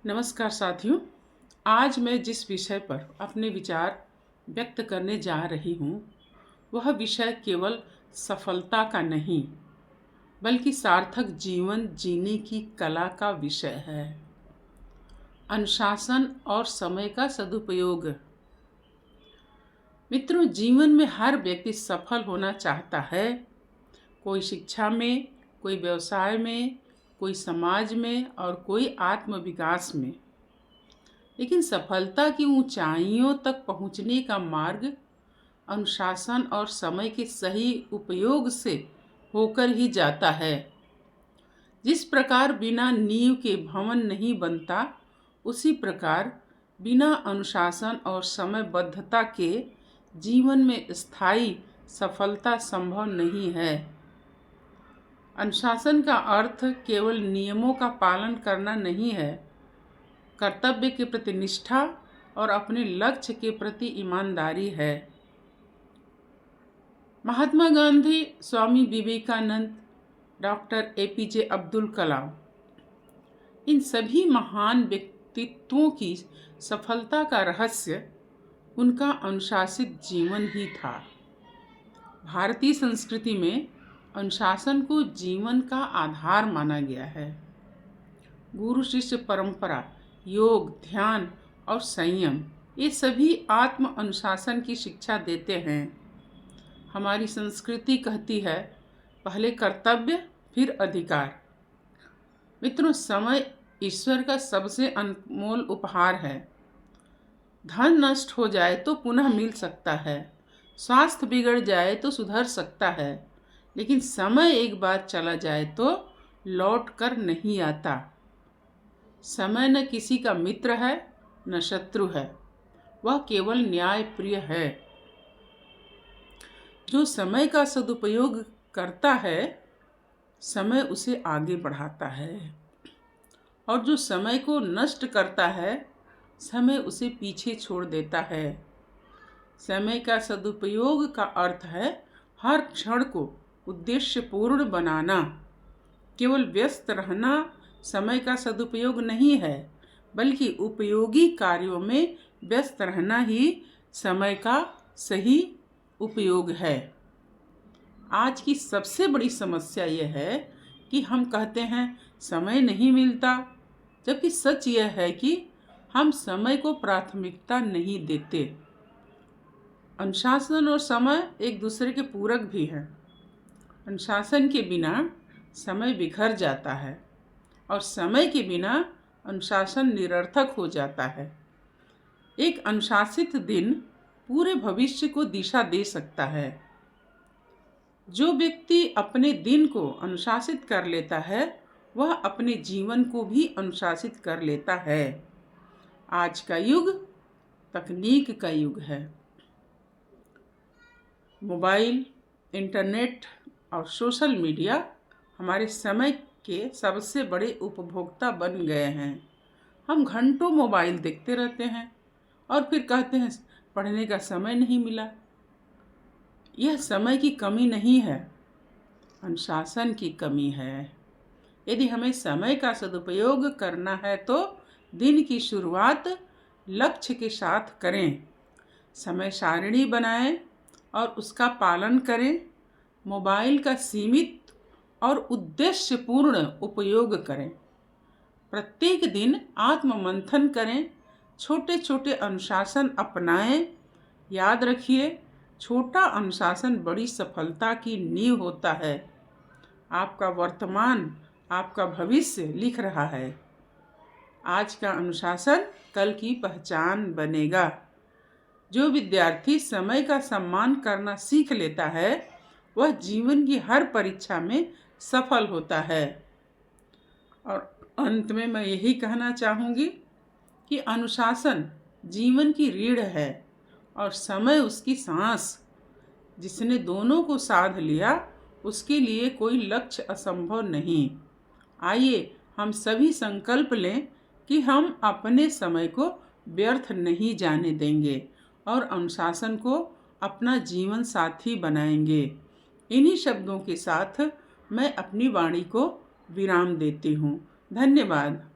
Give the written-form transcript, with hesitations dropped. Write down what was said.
नमस्कार साथियों। आज मैं जिस विषय पर अपने विचार व्यक्त करने जा रही हूँ वह विषय केवल सफलता का नहीं बल्कि सार्थक जीवन जीने की कला का विषय है। अनुशासन और समय का सदुपयोग। मित्रों, जीवन में हर व्यक्ति सफल होना चाहता है। कोई शिक्षा में, कोई व्यवसाय में, कोई समाज में और कोई आत्म विकास में। लेकिन सफलता की ऊंचाइयों तक पहुंचने का मार्ग अनुशासन और समय के सही उपयोग से होकर ही जाता है। जिस प्रकार बिना नींव के भवन नहीं बनता, उसी प्रकार बिना अनुशासन और समयबद्धता के जीवन में स्थायी सफलता संभव नहीं है। अनुशासन का अर्थ केवल नियमों का पालन करना नहीं है। कर्तव्य के प्रति निष्ठा और अपने लक्ष्य के प्रति ईमानदारी है। महात्मा गांधी, स्वामी विवेकानंद, डॉक्टर APJ अब्दुल कलाम, इन सभी महान व्यक्तित्वों की सफलता का रहस्य उनका अनुशासित जीवन ही था। भारतीय संस्कृति में अनुशासन को जीवन का आधार माना गया है। गुरु शिष्य परंपरा, योग, ध्यान और संयम, ये सभी आत्म अनुशासन की शिक्षा देते हैं। हमारी संस्कृति कहती है, पहले कर्तव्य फिर अधिकार। मित्रों, समय ईश्वर का सबसे अनमोल उपहार है। धन नष्ट हो जाए तो पुनः मिल सकता है, स्वास्थ्य बिगड़ जाए तो सुधर सकता है, लेकिन समय एक बार चला जाए तो लौट कर नहीं आता। समय न किसी का मित्र है न शत्रु है, वह केवल न्याय प्रिय है। जो समय का सदुपयोग करता है, समय उसे आगे बढ़ाता है, और जो समय को नष्ट करता है, समय उसे पीछे छोड़ देता है। समय का सदुपयोग का अर्थ है हर क्षण को उद्देश्यपूर्ण बनाना। केवल व्यस्त रहना समय का सदुपयोग नहीं है, बल्कि उपयोगी कार्यों में व्यस्त रहना ही समय का सही उपयोग है। आज की सबसे बड़ी समस्या यह है कि हम कहते हैं समय नहीं मिलता, जबकि सच यह है कि हम समय को प्राथमिकता नहीं देते। अनुशासन और समय एक दूसरे के पूरक भी हैं। अनुशासन के बिना समय बिखर जाता है और समय के बिना अनुशासन निरर्थक हो जाता है। एक अनुशासित दिन पूरे भविष्य को दिशा दे सकता है। जो व्यक्ति अपने दिन को अनुशासित कर लेता है, वह अपने जीवन को भी अनुशासित कर लेता है। आज का युग तकनीक का युग है। मोबाइल, इंटरनेट और सोशल मीडिया हमारे समय के सबसे बड़े उपभोक्ता बन गए हैं। हम घंटों मोबाइल देखते रहते हैं और फिर कहते हैं पढ़ने का समय नहीं मिला। यह समय की कमी नहीं है, अनुशासन की कमी है। यदि हमें समय का सदुपयोग करना है तो दिन की शुरुआत लक्ष्य के साथ करें। समय सारिणी बनाएं और उसका पालन करें। मोबाइल का सीमित और उद्देश्यपूर्ण उपयोग करें। प्रत्येक दिन आत्ममंथन करें, छोटे छोटे अनुशासन अपनाएं। याद रखिए, छोटा अनुशासन बड़ी सफलता की नींव होता है। आपका वर्तमान आपका भविष्य लिख रहा है। आज का अनुशासन कल की पहचान बनेगा। जो विद्यार्थी समय का सम्मान करना सीख लेता है, वह जीवन की हर परीक्षा में सफल होता है। और अंत में मैं यही कहना चाहूँगी कि अनुशासन जीवन की रीढ़ है और समय उसकी सांस। जिसने दोनों को साध लिया, उसके लिए कोई लक्ष्य असंभव नहीं। आइए हम सभी संकल्प लें कि हम अपने समय को व्यर्थ नहीं जाने देंगे और अनुशासन को अपना जीवन साथी बनाएंगे। इन्हीं शब्दों के साथ मैं अपनी वाणी को विराम देती हूँ। धन्यवाद।